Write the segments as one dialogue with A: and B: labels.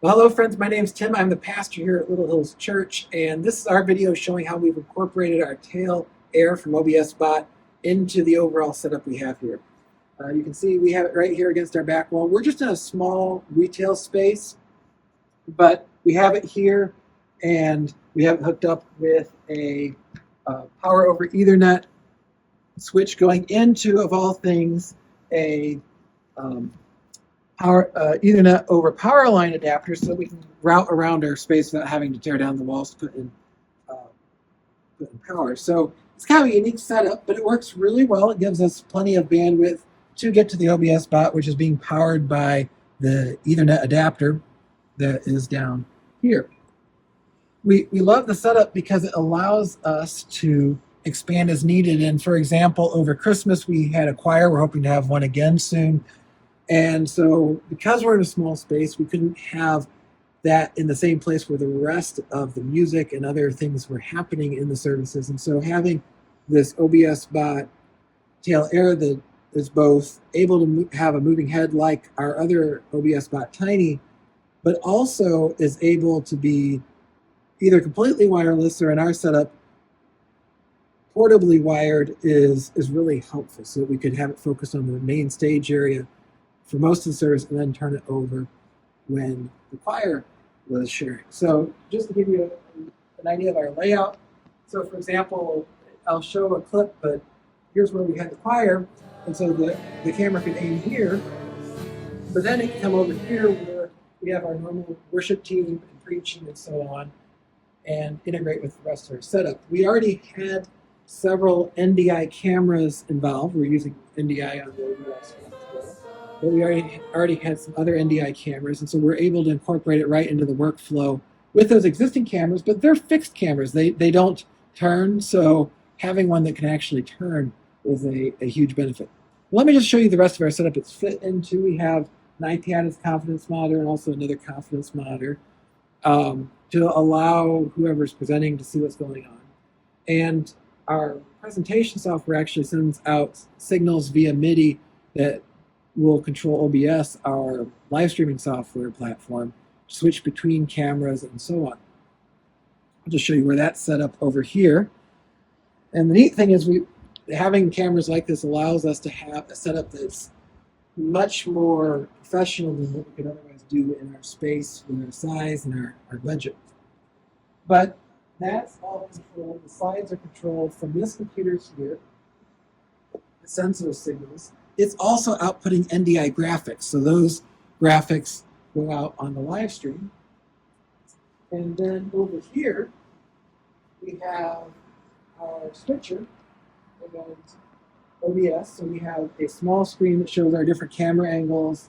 A: Well, hello friends, my name is Tim. I'm the pastor here at Little Hills Church, and this is our video showing how we've incorporated our tail air from OBSBot into the overall setup we have here. You can see we have it right here against our back wall. We're just in a small retail space, but we have it here, and we have it hooked up with a power over Ethernet switch going into, of all things, a Ethernet over power line adapter, so we can route around our space without having to tear down the walls to put in power. So it's kind of a unique setup, but it works really well. It gives us plenty of bandwidth to get to the OBSBot, which is being powered by the Ethernet adapter that is down here. We love the setup because it allows us to expand as needed. And for example, over Christmas, we had a choir. We're hoping to have one again soon. And so because we're in a small space, we couldn't have that in the same place where the rest of the music and other things were happening in the services. And so having this OBSBot tail air that is both able to have a moving head like our other OBSBot Tiny, but also is able to be either completely wireless or in our setup, portably wired is really helpful, so that we could have it focused on the main stage area for most of the service and then turn it over when the choir was sharing. So just to give you an idea of our layout, so for example, I'll show a clip, but here's where we had the choir, and so the camera could aim here, but then it can come over here where we have our normal worship team and preaching and so on, and integrate with the rest of our setup. We already had several NDI cameras involved. We're using NDI on the OBS. But we already had some other NDI cameras, and so we're able to incorporate it right into the workflow with those existing cameras, but they're fixed cameras. They don't turn, so having one that can actually turn is a huge benefit. Let me just show you the rest of our setup it's fit into. We have an ITADIS confidence monitor and also another confidence monitor to allow whoever's presenting to see what's going on. And our presentation software actually sends out signals via MIDI that will control OBS, our live streaming software platform, switch between cameras and so on. I'll just show you where that's set up over here. And the neat thing is having cameras like this allows us to have a setup that's much more professional than what we could otherwise do in our space with our size and our budget. But that's all controlled. The slides are controlled from this computer here. It sends those signals. It's also outputting NDI graphics, so those graphics go out on the live stream. And then over here, we have our switcher and OBS. So we have a small screen that shows our different camera angles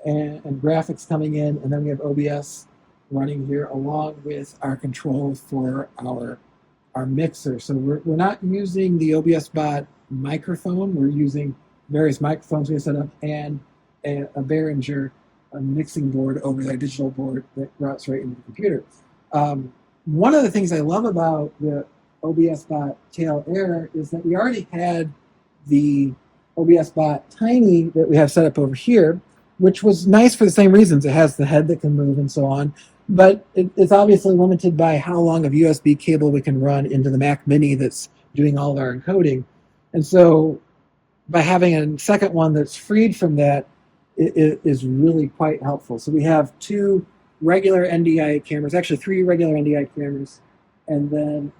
A: and graphics coming in, and then we have OBS running here along with our control for our mixer. So we're not using the OBSBot microphone. We're using various microphones we have set up and a Behringer mixing board over their digital board that routes right into the computer. One of the things I love about the OBSBot tail air is that we already had the OBSBot Tiny that we have set up over here, which was nice for the same reasons. It has the head that can move and so on, but it's obviously limited by how long of USB cable we can run into the Mac Mini that's doing all of our encoding. And so by having a second one that's freed from that, it is really quite helpful. So we have two regular NDI cameras, actually three regular NDI cameras, and then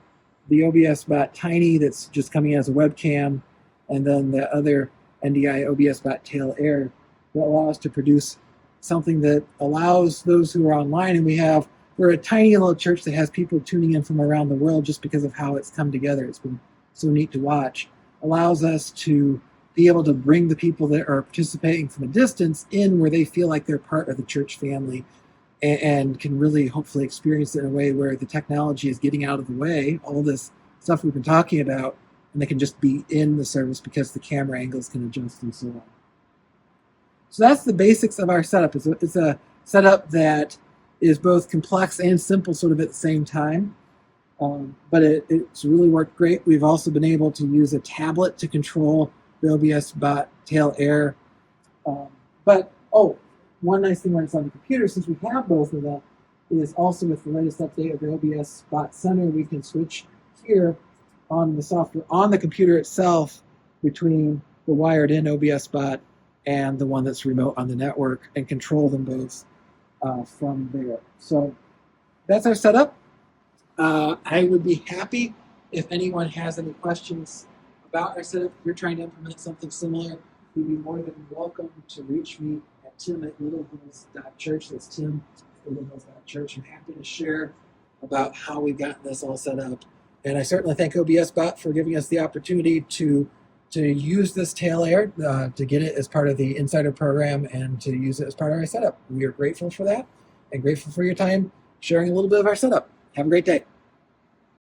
A: the OBSBot Tiny that's just coming as a webcam, and then the other NDI OBSBot tail air that allow us to produce something that allows those who are online, and we're a tiny little church that has people tuning in from around the world just because of how it's come together. It's been so neat to watch. Allows us to be able to bring the people that are participating from a distance in where they feel like they're part of the church family and can really hopefully experience it in a way where the technology is getting out of the way, all this stuff we've been talking about, and they can just be in the service because the camera angles can adjust and so on. So that's the basics of our setup. It's a setup that is both complex and simple sort of at the same time. But it's really worked great. We've also been able to use a tablet to control the OBSBot tail air. one nice thing when it's on the computer, since we have both of them, is also with the latest update of the OBSBot Center, we can switch here on the software, on the computer itself, between the wired-in OBSBot and the one that's remote on the network, and control them both from there. So that's our setup. I would be happy if anyone has any questions about our setup. If you're trying to implement something similar, you'd be more than welcome to reach me at tim@littlehills.church. That's tim@littlehills.church. I'm happy to share about how we've gotten this all set up. And I certainly thank OBSBot for giving us the opportunity to use this tail air, to get it as part of the Insider program and to use it as part of our setup. We are grateful for that and grateful for your time sharing a little bit of our setup. Have a great day.